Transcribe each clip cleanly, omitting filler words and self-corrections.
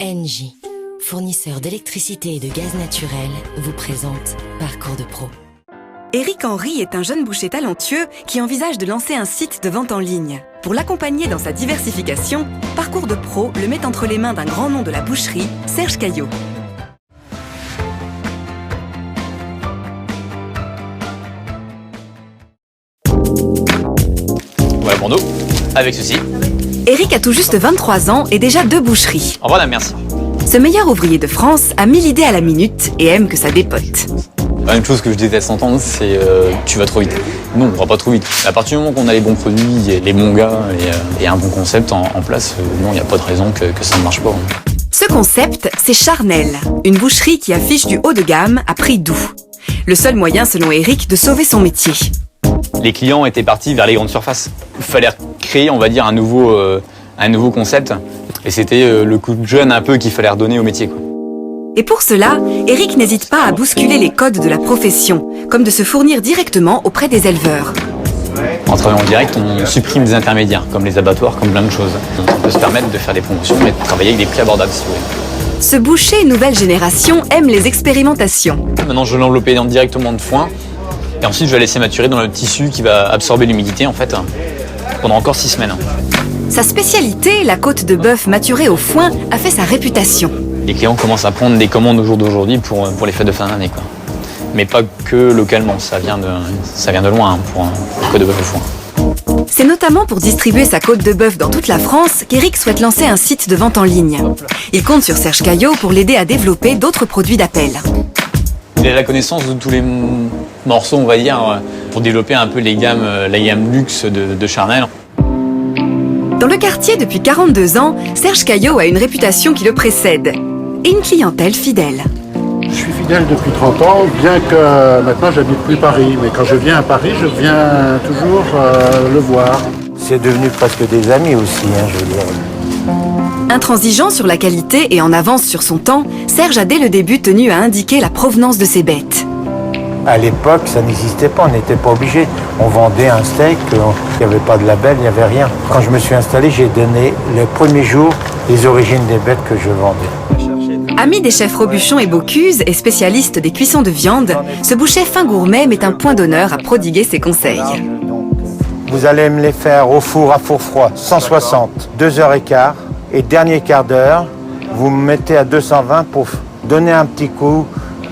ENGIE, fournisseur d'électricité et de gaz naturel, vous présente Parcours de Pro. Éric Henry est un jeune boucher talentueux qui envisage de lancer un site de vente en ligne. Pour l'accompagner dans sa diversification, Parcours de Pro le met entre les mains d'un grand nom de la boucherie, Serge Caillot. Voilà pour nous, avec ceci. Éric a tout juste 23 ans et déjà 2 boucheries. Au revoir, merci. Ce meilleur ouvrier de France a 1000 idées à la minute et aime que ça dépote. La même chose que je déteste entendre, c'est tu vas trop vite. Non, on va pas trop vite. À partir du moment qu'on a les bons produits, les bons gars et un bon concept en place, non, il n'y a pas de raison que ça ne marche pas. Ce concept, c'est Charnel, une boucherie qui affiche du haut de gamme à prix doux. Le seul moyen, selon Éric, de sauver son métier. Les clients étaient partis vers les grandes surfaces. Il fallait créer, on va dire, un nouveau concept. Et c'était le coup de jeune un peu qu'il fallait redonner au métier, quoi. Et pour cela, Éric n'hésite pas à bousculer les codes de la profession, comme de se fournir directement auprès des éleveurs. En travaillant en direct, on supprime des intermédiaires, comme les abattoirs, comme plein de choses. On peut se permettre de faire des promotions et de travailler avec des prix abordables, si vous voulez. Ce boucher nouvelle génération aime les expérimentations. Maintenant, je vais l'envelopper directement de foin. Et ensuite, je vais la laisser maturer dans le tissu qui va absorber l'humidité, en fait, pendant encore 6 semaines. Sa spécialité, la côte de bœuf maturée au foin, a fait sa réputation. Les clients commencent à prendre des commandes au jour d'aujourd'hui pour les fêtes de fin d'année, quoi. Mais pas que localement, ça vient de loin pour la côte de bœuf au foin. C'est notamment pour distribuer sa côte de bœuf dans toute la France qu'Éric souhaite lancer un site de vente en ligne. Il compte sur Serge Caillot pour l'aider à développer d'autres produits d'appel. Il a la connaissance de tous les morceaux, on va dire, pour développer un peu la gamme luxe de Charnel. Dans le quartier depuis 42 ans, Serge Caillot a une réputation qui le précède et une clientèle fidèle. Je suis fidèle depuis 30 ans, bien que maintenant j'habite plus Paris. Mais quand je viens à Paris, je viens toujours le voir. C'est devenu presque des amis aussi, je veux dire. Intransigeant sur la qualité et en avance sur son temps, Serge a dès le début tenu à indiquer la provenance de ses bêtes. À l'époque, ça n'existait pas, on n'était pas obligé. On vendait un steak, il n'y avait pas de label, il n'y avait rien. Quand je me suis installé, j'ai donné le premier jour les origines des bêtes que je vendais. Ami des chefs Robuchon et Bocuse et spécialiste des cuissons de viande, ce boucher fin gourmet met un point d'honneur à prodiguer ses conseils. Vous allez me les faire au four à four froid, 160, 2h15. Et dernier quart d'heure, vous me mettez à 220 pour donner un petit coup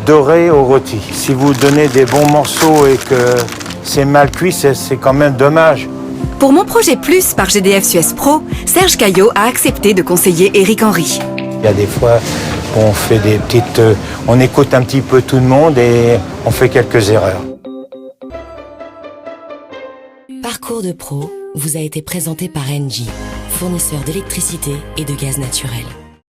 doré au rôti. Si vous donnez des bons morceaux et que c'est mal cuit, c'est quand même dommage. Pour Mon Projet Plus par GDF Suez Pro, Serge Caillot a accepté de conseiller Éric Henry. Il y a des fois on fait des petites... on écoute un petit peu tout le monde et on fait quelques erreurs. Parcours de Pro vous a été présenté par ENGIE, fournisseur d'électricité et de gaz naturel.